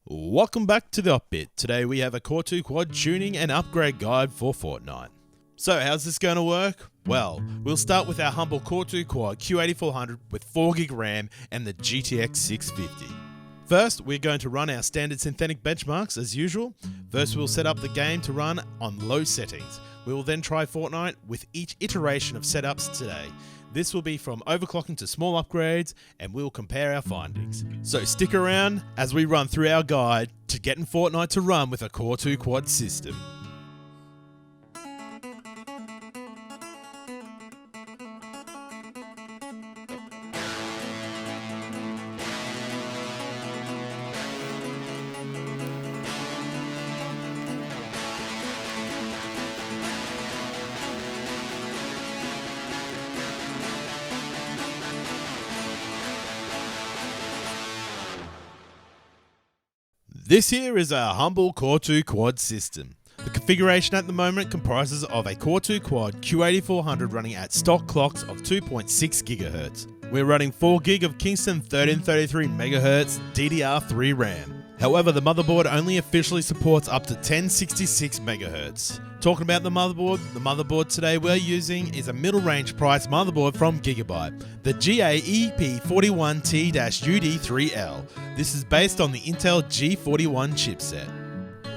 Welcome back to the OFFbit. Today we have a Core 2 Quad tuning and upgrade guide for Fortnite. So how's this going to work? Well, we'll start with our humble Core 2 Quad Q8400 with 4GB RAM and the GTX 650. First, we're going to run our standard synthetic benchmarks as usual. First, we'll set up the game to run on low settings. We will then try Fortnite with each iteration of setups today. This will be from overclocking to small upgrades, and we'll compare our findings. So stick around as we run through our guide to getting Fortnite to run with a Core 2 Quad system. This here is our humble Core 2 Quad system. The configuration at the moment comprises of a Core 2 Quad Q8400 running at stock clocks of 2.6 GHz. We're running 4GB of Kingston 1333MHz DDR3 RAM. However, the motherboard only officially supports up to 1066 MHz. Talking about the motherboard today we're using is a middle range price motherboard from Gigabyte, the GTX5400T-UD3L. This is based on the Intel G41 chipset.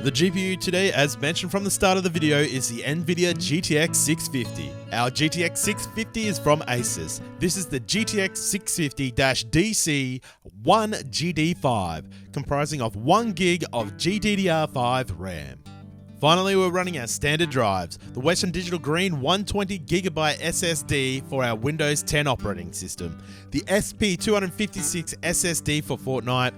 The GPU today, as mentioned from the start of the video, is the NVIDIA GTX 650. Our GTX 650 is from Asus. This is the GTX 650-DC1GD5, comprising of 1GB of GDDR5 RAM. Finally, we're running our standard drives, the Western Digital Green 120GB SSD for our Windows 10 operating system, the SP256 SSD for Fortnite.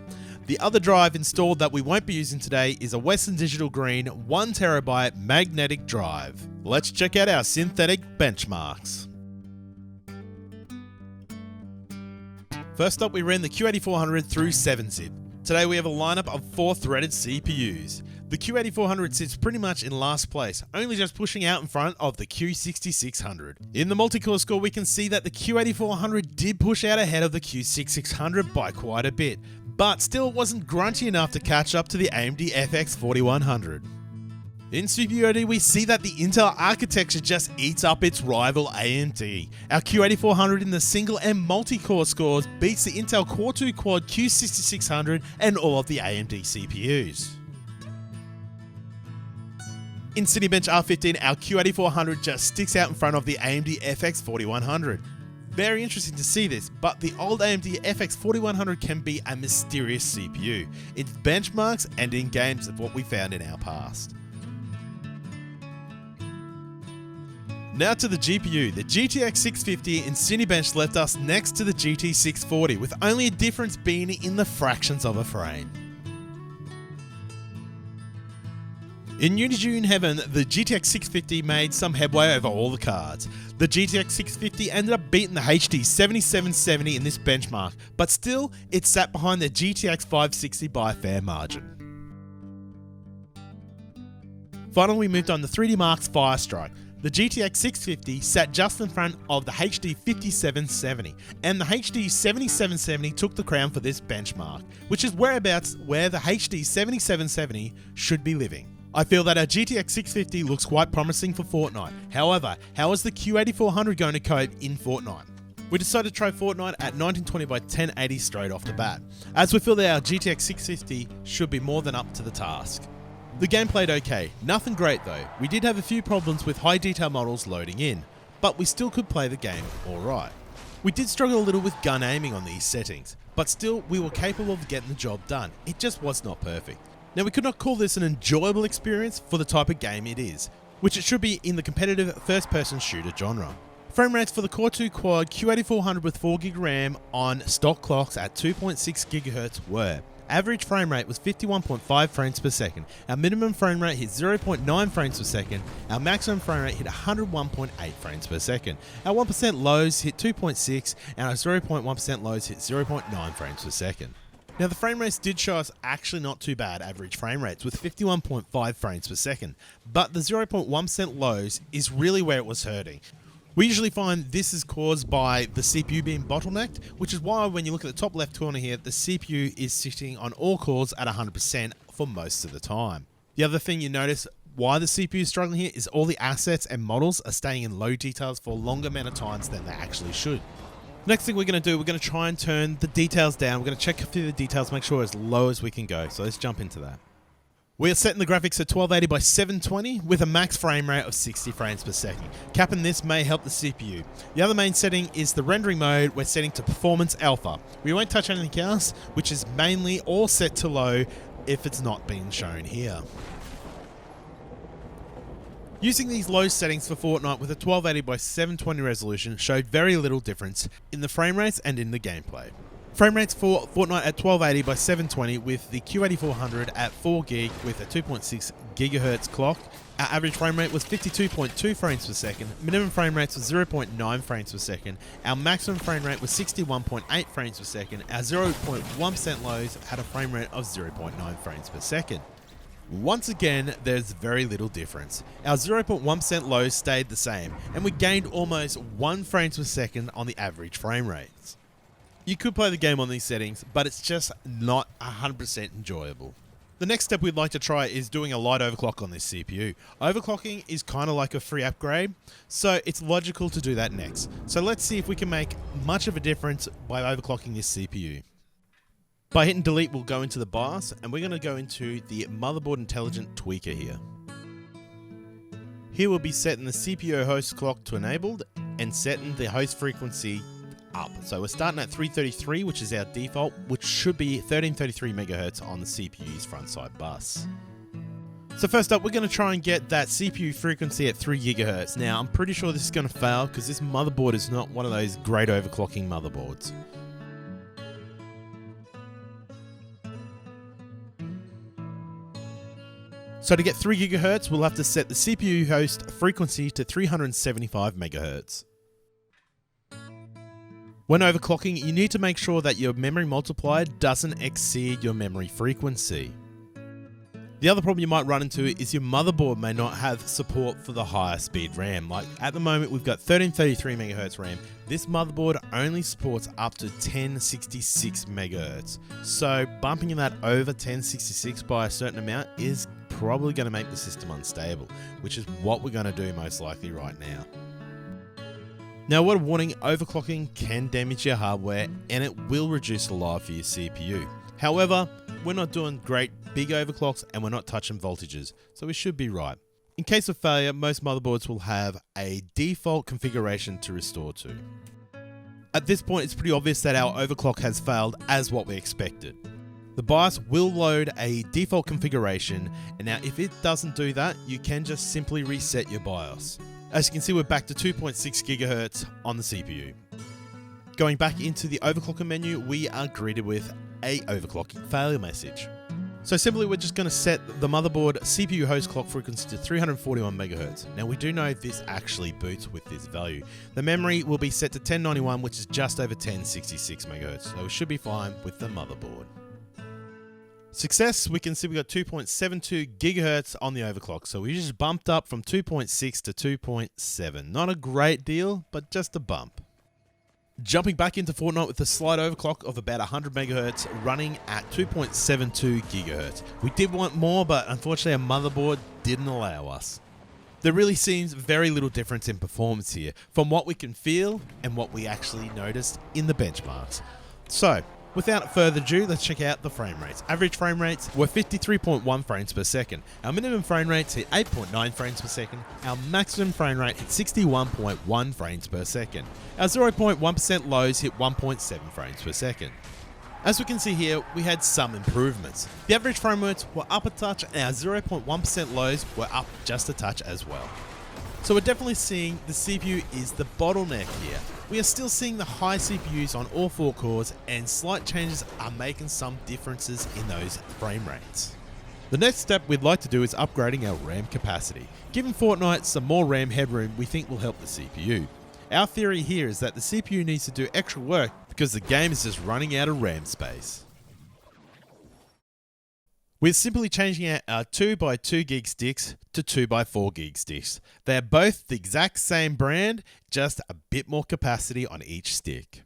The other drive installed that we won't be using today is a Western Digital Green 1TB magnetic drive. Let's check out our synthetic benchmarks. First up, we ran the Q8400 through 7-zip. Today we have a lineup of 4 threaded CPUs. The Q8400 sits pretty much in last place, only just pushing out in front of the Q6600. In the multi-core score, we can see that the Q8400 did push out ahead of the Q6600 by quite a bit, but still wasn't grunty enough to catch up to the AMD FX 4100. In CPUOD, we see that the Intel architecture just eats up its rival AMD. Our Q8400 in the single and multi-core scores beats the Intel Core 2 Quad Q6600 and all of the AMD CPUs. In Cinebench R15, our Q8400 just sticks out in front of the AMD FX 4100. Very interesting to see this, but the old AMD FX 4100 can be a mysterious CPU. In benchmarks and in games of what we found in our past. Now to the GPU, the GTX 650 in Cinebench left us next to the GT 640, with only a difference being in the fractions of a frame. In Unity Heaven, the GTX 650 made some headway over all the cards. The GTX 650 ended up beating the HD 7770 in this benchmark, but still, it sat behind the GTX 560 by a fair margin. Finally, we moved on to 3D Mark's Firestrike. The GTX 650 sat just in front of the HD 5770, and the HD 7770 took the crown for this benchmark, which is whereabouts where the HD 7770 should be living. I feel that our GTX 650 looks quite promising for Fortnite. However, how is the Q8400 going to cope in Fortnite? We decided to try Fortnite at 1920 by 1080 straight off the bat, as we feel that our GTX 650 should be more than up to the task. The game played okay, nothing great though. We did have a few problems with high detail models loading in, but we still could play the game alright. We did struggle a little with gun aiming on these settings, but still we were capable of getting the job done. It just was not perfect. Now, we could not call this an enjoyable experience for the type of game it is, which it should be in the competitive first-person shooter genre. Frame rates for the Core 2 Quad Q8400 with 4GB RAM on stock clocks at 2.6 GHz were. Average frame rate was 51.5 frames per second. Our minimum frame rate hit 0.9 frames per second. Our maximum frame rate hit 101.8 frames per second. Our 1% lows hit 2.6 and our 0.1% lows hit 0.9 frames per second. Now, the frame rates did show us actually not too bad average frame rates with 51.5 frames per second, but the 0.1% lows is really where it was hurting. We usually find this is caused by the CPU being bottlenecked, which is why when you look at the top left corner here, the CPU is sitting on all cores at 100% for most of the time. The other thing you notice why the CPU is struggling here is all the assets and models are staying in low details for a longer amount of times than they actually should. Next thing we're going to do, we're going to try and turn the details down. We're going to check through the details, make sure as low as we can go. So let's jump into that. We are setting the graphics at 1280 by 720 with a max frame rate of 60 frames per second. Capping this may help the CPU. The other main setting is the rendering mode. We're setting to performance alpha. We won't touch anything else, which is mainly all set to low if it's not being shown here. Using these low settings for Fortnite with a 1280 by 720 resolution showed very little difference in the frame rates and in the gameplay. Frame rates for Fortnite at 1280 by 720 with the Q8400 at 4GB with a 2.6 GHz clock. Our average frame rate was 52.2 frames per second, minimum frame rates was 0.9 frames per second, our maximum frame rate was 61.8 frames per second, our 0.1% lows had a frame rate of 0.9 frames per second. Once again, there's very little difference. Our 0.1% lows stayed the same, and we gained almost 1 frames per second on the average frame rates. You could play the game on these settings, but it's just not 100% enjoyable. The next step we'd like to try is doing a light overclock on this CPU. Overclocking is kind of like a free upgrade, so it's logical to do that next. So let's see if we can make much of a difference by overclocking this CPU. By hitting delete, we'll go into the BIOS, and we're going to go into the motherboard intelligent tweaker here. Here we'll be setting the CPU host clock to enabled and setting the host frequency up. So we're starting at 333, which is our default, which should be 1333 MHz on the CPU's front side bus. So first up, we're going to try and get that CPU frequency at 3 GHz. Now, I'm pretty sure this is going to fail because this motherboard is not one of those great overclocking motherboards. So to get 3 GHz, we'll have to set the CPU host frequency to 375 MHz. When overclocking, you need to make sure that your memory multiplier doesn't exceed your memory frequency. The other problem you might run into is your motherboard may not have support for the higher speed RAM. Like at the moment, we've got 1333 MHz RAM. This motherboard only supports up to 1066 MHz. So bumping that over 1066 by a certain amount is probably going to make the system unstable, which is what we're going to do most likely right now. Now, word of warning, overclocking can damage your hardware and it will reduce the life of your CPU. However, we're not doing great big overclocks and we're not touching voltages, so we should be right. In case of failure, most motherboards will have a default configuration to restore to. At this point, it's pretty obvious that our overclock has failed as what we expected. The BIOS will load a default configuration, and now if it doesn't do that, you can just simply reset your BIOS. As you can see, we're back to 2.6 GHz on the CPU. Going back into the overclocker menu, we are greeted with a overclocking failure message. So simply, we're just going to set the motherboard CPU host clock frequency to 341 MHz. Now we do know this actually boots with this value. The memory will be set to 1091, which is just over 1066 MHz, so we should be fine with the motherboard. Success, we can see we got 2.72 GHz on the overclock, so we just bumped up from 2.6 to 2.7. Not a great deal, but just a bump. Jumping back into Fortnite with a slight overclock of about 100 MHz running at 2.72 GHz. We did want more, but unfortunately our motherboard didn't allow us. There really seems very little difference in performance here from what we can feel and what we actually noticed in the benchmarks. So, without further ado, let's check out the frame rates. Average frame rates were 53.1 frames per second. Our minimum frame rates hit 8.9 frames per second. Our maximum frame rate hit 61.1 frames per second. Our 0.1% lows hit 1.7 frames per second. As we can see here, we had some improvements. The average frame rates were up a touch and our 0.1% lows were up just a touch as well. So we're definitely seeing the CPU is the bottleneck here. We are still seeing the high CPUs on all 4 cores, and slight changes are making some differences in those frame rates. The next step we'd like to do is upgrading our RAM capacity. Giving Fortnite some more RAM headroom we think will help the CPU. Our theory here is that the CPU needs to do extra work because the game is just running out of RAM space. We're simply changing out our 2x2 gig sticks to 2x4 gig sticks. They're both the exact same brand, just a bit more capacity on each stick.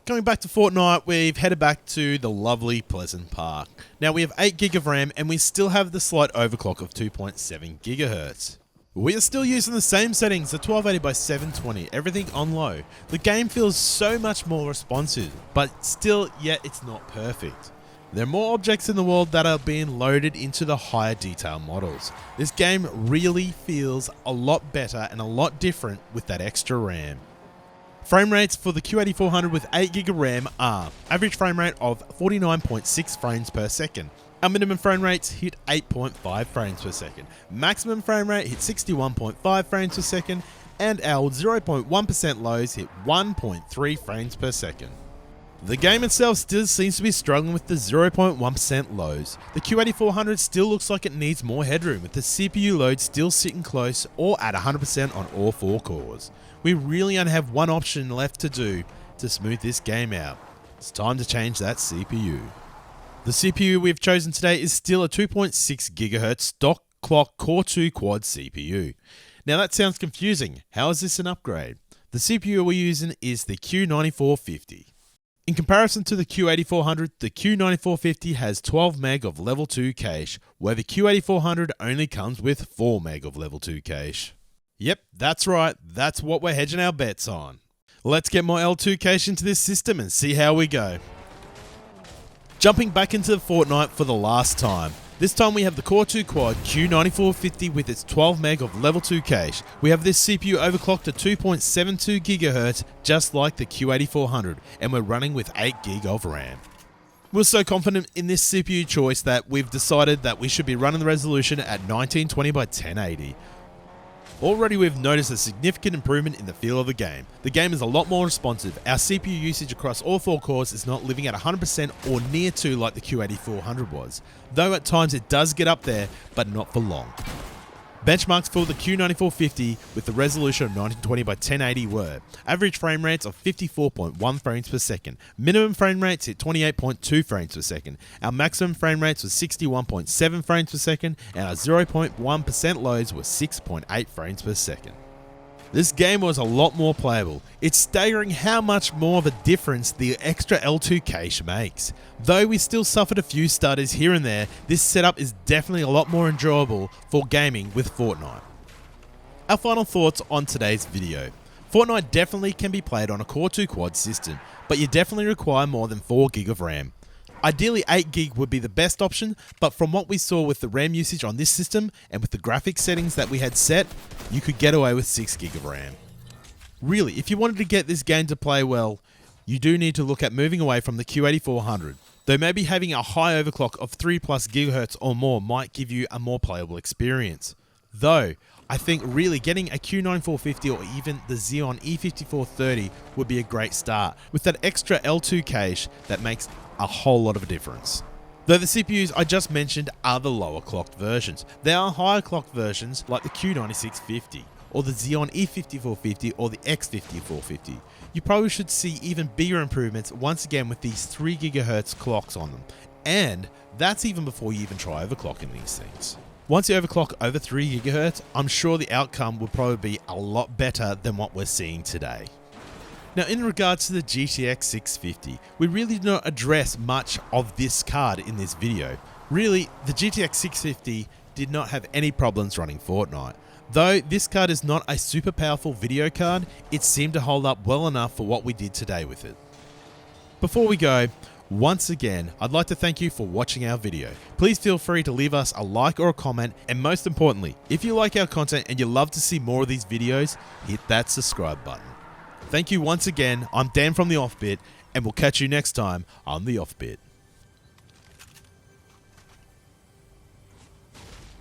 Going back to Fortnite, we've headed back to the lovely Pleasant Park. Now we have 8 gig of RAM and we still have the slight overclock of 2.7 gigahertz. We are still using the same settings, the 1280x720, everything on low. The game feels so much more responsive, but still, yet it's not perfect. There are more objects in the world that are being loaded into the higher detail models. This game really feels a lot better and a lot different with that extra RAM. Frame rates for the Q8400 with 8GB of RAM are average frame rate of 49.6 frames per second. Our minimum frame rates hit 8.5 frames per second. Maximum frame rate hit 61.5 frames per second, and our 0.1% lows hit 1.3 frames per second. The game itself still seems to be struggling with the 0.1% lows. The Q8400 still looks like it needs more headroom, with the CPU load still sitting close or at 100% on all 4 cores. We really only have one option left to do to smooth this game out. It's time to change that CPU. The CPU we've chosen today is still a 2.6 GHz stock clock Core 2 Quad CPU. Now that sounds confusing. How is this an upgrade? The CPU we're using is the Q9450. In comparison to the Q8400, the Q9450 has 12 meg of level 2 cache, where the Q8400 only comes with 4 meg of level 2 cache. Yep, that's right, that's what we're hedging our bets on. Let's get more L2 cache into this system and see how we go. Jumping back into Fortnite for the last time. This time we have the Core 2 Quad Q9450 with its 12 meg of level 2 cache. We have this CPU overclocked to 2.72 GHz just like the Q8400, and we're running with 8 GB of RAM. We're so confident in this CPU choice that we've decided that we should be running the resolution at 1920x1080. Already we've noticed a significant improvement in the feel of the game. The game is a lot more responsive. Our CPU usage across all 4 cores is not living at 100% or near to like the Q8400 was, though at times it does get up there, but not for long. Benchmarks for the Q9450 with the resolution of 1920x1080 were average frame rates of 54.1 frames per second, minimum frame rates hit 28.2 frames per second, our maximum frame rates was 61.7 frames per second, and our 0.1% lows were 6.8 frames per second. This game was a lot more playable. It's staggering how much more of a difference the extra L2 cache makes. Though we still suffered a few stutters here and there, this setup is definitely a lot more enjoyable for gaming with Fortnite. Our final thoughts on today's video. Fortnite definitely can be played on a Core 2 Quad system, but you definitely require more than 4 GB of RAM. Ideally 8 GB would be the best option, but from what we saw with the RAM usage on this system and with the graphics settings that we had set, you could get away with 6 GB of RAM. Really, if you wanted to get this game to play well, you do need to look at moving away from the Q8400, though maybe having a high overclock of 3+ GHz or more might give you a more playable experience. Though, I think really getting a Q9450 or even the Xeon E5430 would be a great start, with that extra L2 cache that makes a whole lot of a difference. Though the CPUs I just mentioned are the lower clocked versions, there are higher clocked versions like the Q9650 or the Xeon E5450 or the X5450. You probably should see even bigger improvements once again with these 3 GHz clocks on them, and that's even before you even try overclocking these things. Once you overclock over 3 GHz, I'm sure the outcome will probably be a lot better than what we're seeing today. Now in regards to the GTX 650, we really did not address much of this card in this video. Really, the GTX 650 did not have any problems running Fortnite. Though this card is not a super powerful video card, it seemed to hold up well enough for what we did today with it. Before we go, once again, I'd like to thank you for watching our video. Please feel free to leave us a like or a comment, and most importantly, if you like our content and you love to see more of these videos, hit that subscribe button. Thank you once again. I'm Dan from the OFFbit, and we'll catch you next time on the OFFbit.